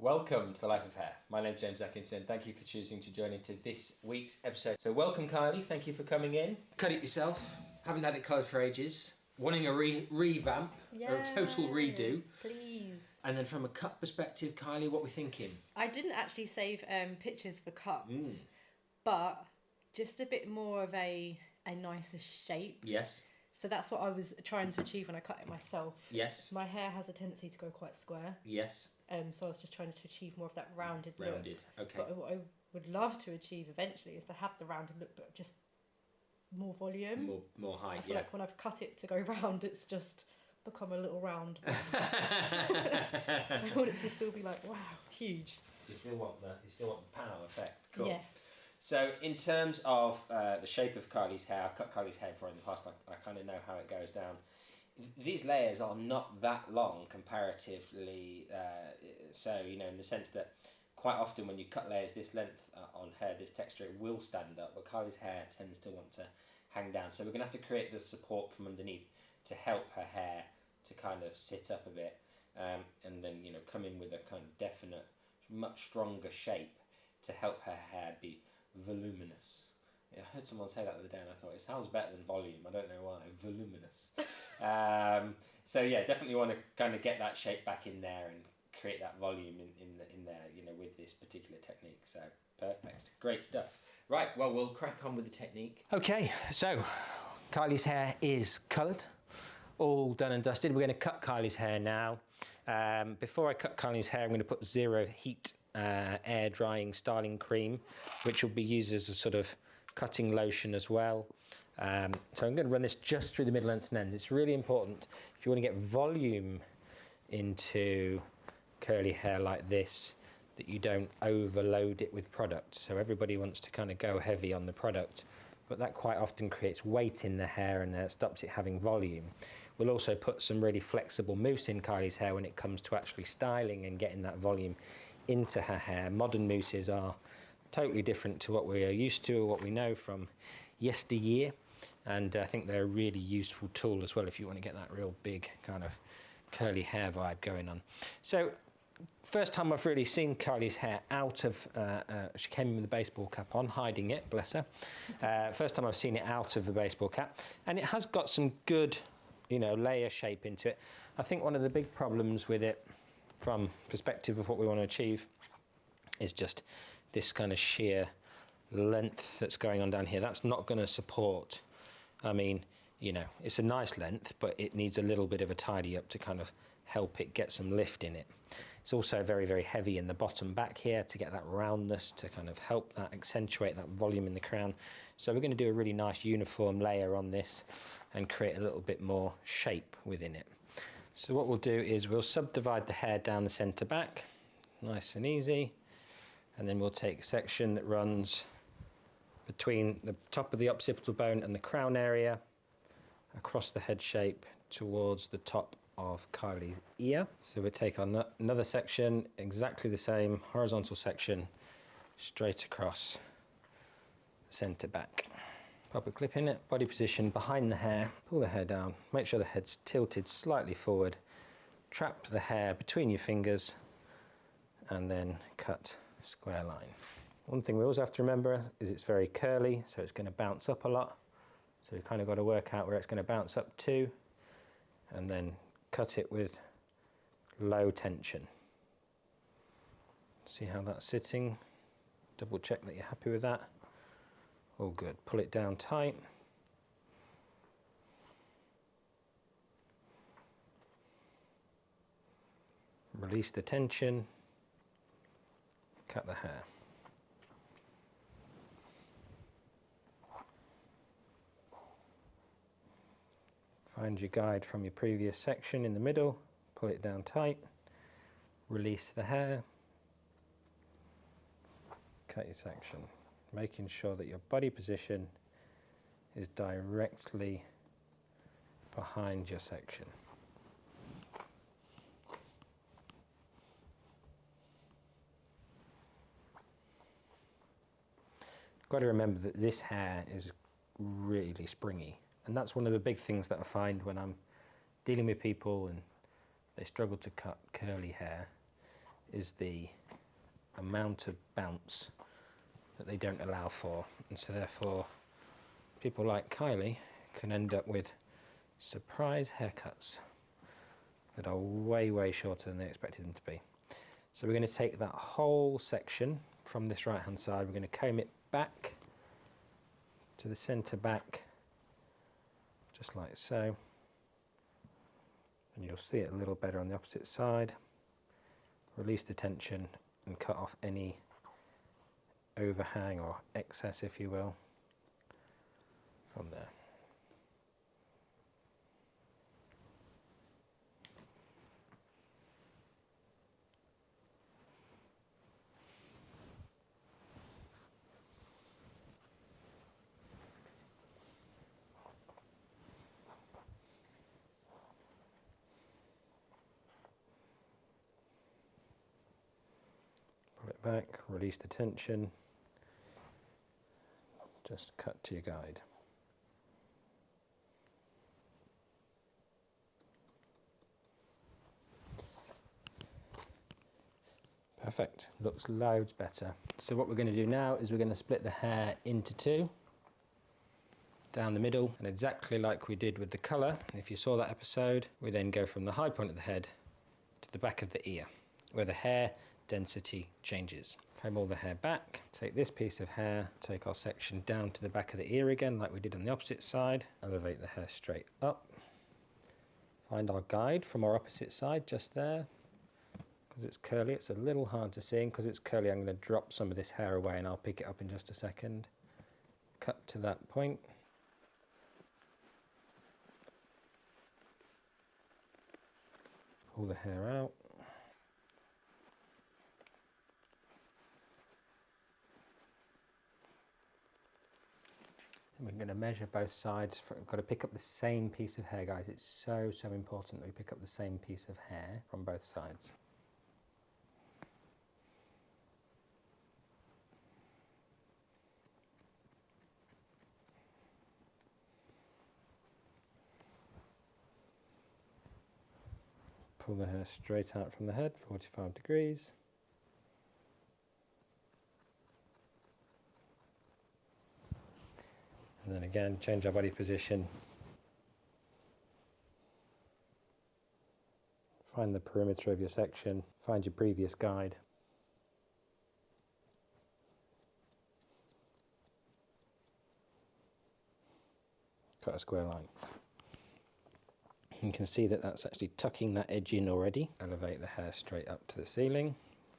Welcome to The Life of Hair. My name's James Atkinson. Thank you for choosing to join into this week's episode. So welcome Kylie, thank you for coming in. Cut it yourself, haven't had it coloured for ages. Wanting a revamp, Yes, or a total redo. Please. And then from a cut perspective, Kylie, what we're thinking? I didn't actually save pictures for cuts, but just a bit more of a nicer shape. Yes. So that's what I was trying to achieve when I cut it myself. Yes. My hair has a tendency to go quite square. Yes. So I was just trying to achieve more of that rounded look. Rounded, okay. But what I would love to achieve eventually is to have the rounded look, but just more volume. More height, I feel like when I've cut it to go round, it's just become a little round. I want it to still be like, wow, huge. You still want the power effect. Cool. Yes. So in terms of the shape of Kylie's hair, I've cut Kylie's hair before in the past, I kind of know how it goes down. These layers are not that long comparatively, so, you know, in the sense that quite often when you cut layers this length on hair, this texture, it will stand up, but Kylie's hair tends to want to hang down. So we're going to have to create the support from underneath to help her hair to kind of sit up a bit, and then, you know, come in with a kind of definite, much stronger shape to help her hair be voluminous. Yeah, I heard someone say that the other day and I thought it sounds better than volume. I don't know why. Voluminous. So yeah, definitely want to kind of get that shape back in there and create that volume in there, you know, with this particular technique. So perfect, great stuff. Right, well, we'll crack on with the technique. Okay, so Kylie's hair is coloured, all done and dusted. We're going to cut Kylie's hair now. Before I cut Kylie's hair, I'm going to put zero heat air drying styling cream, which will be used as a sort of cutting lotion as well. So I'm going to run this just through the middle and ends. It's really important if you want to get volume into curly hair like this, that you don't overload it with product. So everybody wants to kind of go heavy on the product, but that quite often creates weight in the hair and stops it having volume. We'll also put some really flexible mousse in Kylie's hair when it comes to actually styling and getting that volume into her hair. Modern mousses are totally different to what we are used to or what we know from yesteryear, and I think they're a really useful tool as well if you want to get that real big kind of curly hair vibe going on. So first time I've really seen Kylie's hair out of, she came in with a baseball cap on, hiding it, bless her. First time I've seen it out of the baseball cap, and it has got some good, you know, layer shape into it. I think one of the big problems with it from perspective of what we want to achieve is just this kind of sheer length that's going on down here. That's not going to support, I mean, you know, it's a nice length, but it needs a little bit of a tidy up to kind of help it get some lift in it. It's also very, very heavy in the bottom back here to get that roundness, to kind of help that accentuate that volume in the crown. So we're going to do a really nice uniform layer on this and create a little bit more shape within it. So what we'll do is we'll subdivide the hair down the centre back, nice and easy, and then we'll take a section that runs between the top of the occipital bone and the crown area, across the head shape towards the top of Kylie's ear. So we'll take on another section, exactly the same horizontal section, straight across the centre back. Pop a clip in it, body position behind the hair, pull the hair down, make sure the head's tilted slightly forward, trap the hair between your fingers, and then cut a square line. One thing we always have to remember is it's very curly, so it's going to bounce up a lot. So you've kind of got to work out where it's going to bounce up to, and then cut it with low tension. See how that's sitting? Double check that you're happy with that. All good. Pull it down tight. Release the tension. Cut the hair. Find your guide from your previous section in the middle. Pull it down tight. Release the hair. Cut your section, making sure that your body position is directly behind your section. Got to remember that this hair is really springy, and that's one of the big things that I find when I'm dealing with people and they struggle to cut curly hair, is the amount of bounce that they don't allow for, and so therefore people like Kylie can end up with surprise haircuts that are way shorter than they expected them to be. So we're going to take that whole section from this right hand side, we're going to comb it back to the centre back, just like so, and you'll see it a little better on the opposite side. Release the tension and cut off any overhang or excess, if you will, from there. Pull it back, release the tension, just cut to your guide. Perfect, looks loads better. So what we're going to do now is we're going to split the hair into two, down the middle, and exactly like we did with the colour, if you saw that episode, we then go from the high point of the head to the back of the ear, where the hair density changes. Comb all the hair back, take this piece of hair, take our section down to the back of the ear again like we did on the opposite side, elevate the hair straight up, find our guide from our opposite side just there. Because it's curly, it's a little hard to see, and because it's curly I'm going to drop some of this hair away and I'll pick it up in just a second. Cut to that point. Pull the hair out. And we're going to measure both sides. We've got to pick up the same piece of hair, guys. It's so important that we pick up the same piece of hair from both sides. Pull the hair straight out from the head, 45 degrees. And then again, change our body position. Find the perimeter of your section, find your previous guide. Cut a square line. You can see that that's actually tucking that edge in already. Elevate the hair straight up to the ceiling.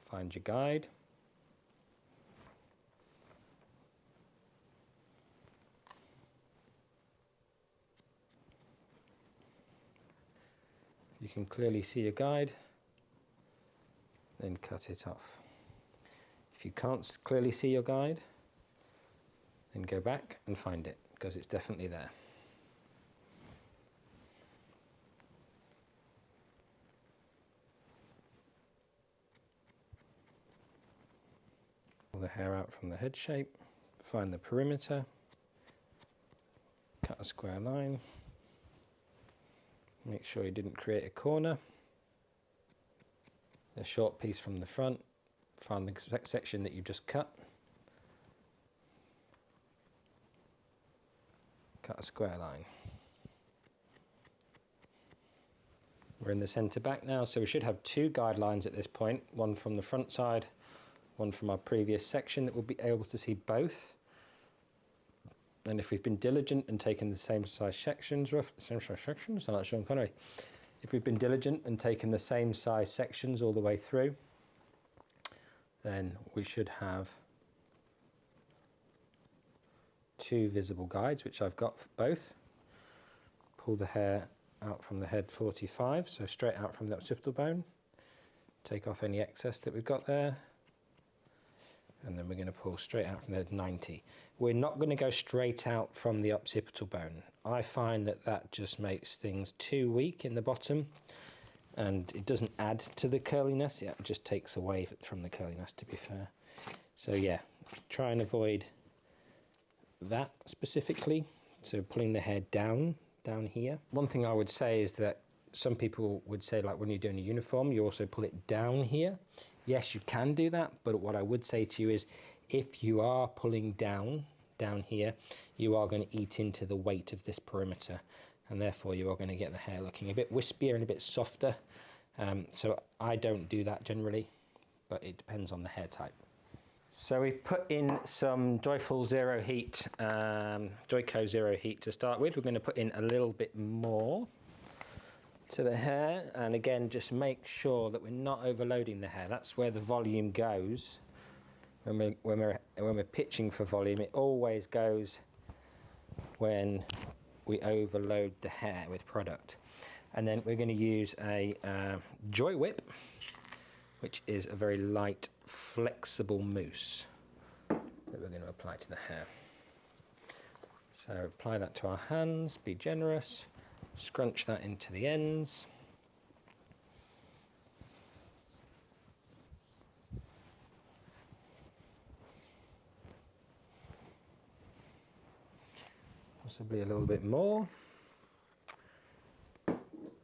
Find your guide. You can clearly see your guide, then cut it off. If you can't clearly see your guide, then go back and find it, because it's definitely there. Pull the hair out from the head shape, find the perimeter, cut a square line, make sure you didn't create a corner, a short piece from the front, find the section that you just cut, cut a square line. We're in the centre back now, so we should have two guidelines at this point, one from the front side, one from our previous section, that we'll be able to see both. And if we've been diligent and taken the same size sections, sound like Sean Connery. If we've been diligent and taken the same size sections all the way through, then we should have two visible guides, which I've got for both. Pull the hair out from the head 45, so straight out from the occipital bone. Take off any excess that we've got there. And then we're going to pull straight out from the head 90. We're not going to go straight out from the occipital bone. I find that that just makes things too weak in the bottom, and it doesn't add to the curliness. Yeah, it just takes away from the curliness, to be fair. So yeah, try and avoid that specifically. So pulling the hair down here. One thing I would say is that some people would say, like when you're doing a uniform, you also pull it down here. Yes, you can do that, but what I would say to you is if you are pulling down here, you are going to eat into the weight of this perimeter, and therefore you are going to get the hair looking a bit wispier and a bit softer. So I don't do that generally, but it depends on the hair type. So we put in some Joyful Zero Heat, Joico Zero Heat to start with. We're going to put in a little bit more to the hair, and again just make sure that we're not overloading the hair. That's where the volume goes when we're pitching for volume. It always goes when we overload the hair with product. And then we're going to use a Joy Whip, which is a very light, flexible mousse that we're going to apply to the hair. So apply that to our hands, be generous, scrunch that into the ends. Possibly a little bit more.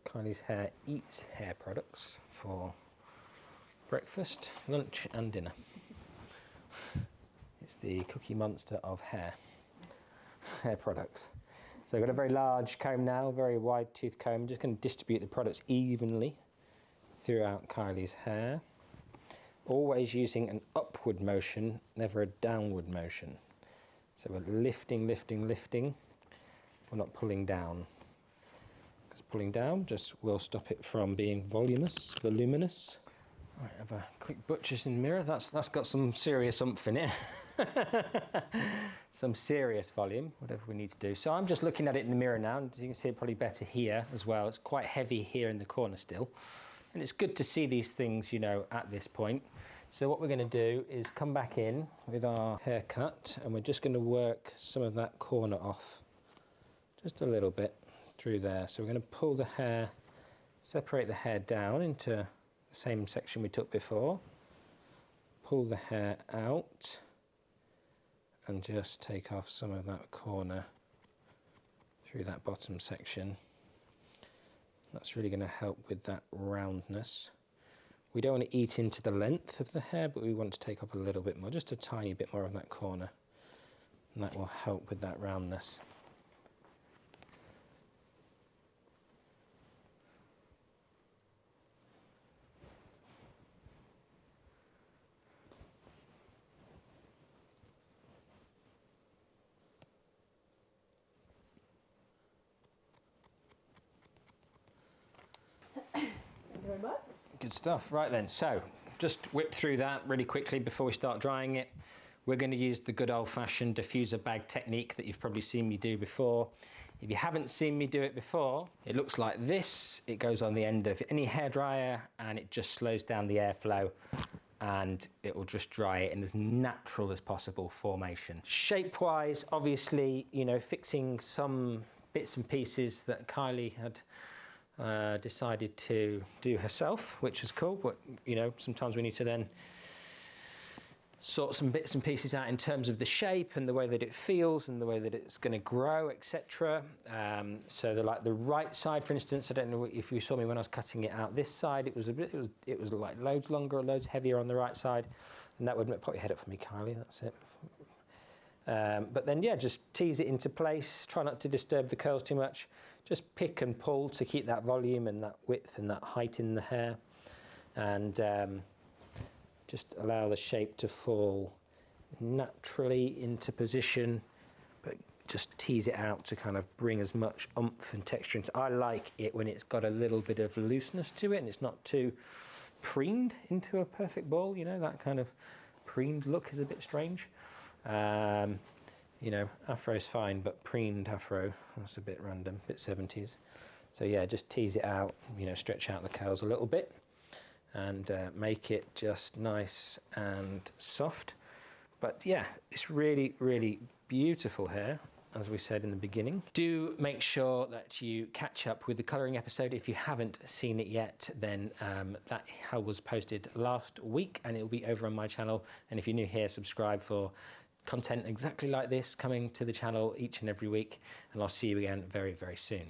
Kylie's hair eats hair products for breakfast, lunch and dinner. It's the Cookie Monster of hair products. So I've got a very large comb now, very wide tooth comb. I'm just going to distribute the products evenly throughout Kylie's hair. Always using an upward motion, never a downward motion. So we're lifting, lifting, lifting. We're not pulling down. Because pulling down just will stop it from being voluminous. Right, have a quick butcher's in the mirror. That's got some serious oomph in it. Some serious volume, whatever we need to do. So I'm just looking at it in the mirror now, and you can see it probably better here as well. It's quite heavy here in the corner still. And it's good to see these things, you know, at this point. So what we're going to do is come back in with our haircut, and we're just going to work some of that corner off. Just a little bit through there. So we're going to pull the hair, separate the hair down into the same section we took before. Pull the hair out and just take off some of that corner through that bottom section. That's really going to help with that roundness. We don't want to eat into the length of the hair, but we want to take off a little bit more, just a tiny bit more of that corner. And that will help with that roundness. Very much. Good stuff. Right then, so just whip through that really quickly before we start drying it. We're going to use the good old-fashioned diffuser bag technique that you've probably seen me do before. If you haven't seen me do it before, it looks like this. It goes on the end of any hairdryer and it just slows down the airflow and it will just dry it in as natural as possible formation. Shape-wise, obviously, you know, fixing some bits and pieces that Kylie had decided to do herself, which was cool, but you know, sometimes we need to then sort some bits and pieces out in terms of the shape and the way that it feels and the way that it's going to grow, etc. So like the right side, for instance, I don't know if you saw me when I was cutting it out. This side, it was like loads longer, loads heavier on the right side, and that would put your head up for me, Kylie. That's it. But then yeah, just tease it into place. Try not to disturb the curls too much. Just pick and pull to keep that volume and that width and that height in the hair, and just allow the shape to fall naturally into position, but just tease it out to kind of bring as much oomph and texture into. I like it when it's got a little bit of looseness to it and it's not too preened into a perfect ball. You know, that kind of preened look is a bit strange. You know, afro's fine, but preened afro, that's a bit random, a bit 70s. So yeah, just tease it out, you know, stretch out the curls a little bit and make it just nice and soft. But yeah, it's really, really beautiful hair, as we said in the beginning. Do make sure that you catch up with the colouring episode. If you haven't seen it yet, then that was posted last week and it will be over on my channel. And if you're new here, subscribe for content exactly like this coming to the channel each and every week, and I'll see you again very, very soon.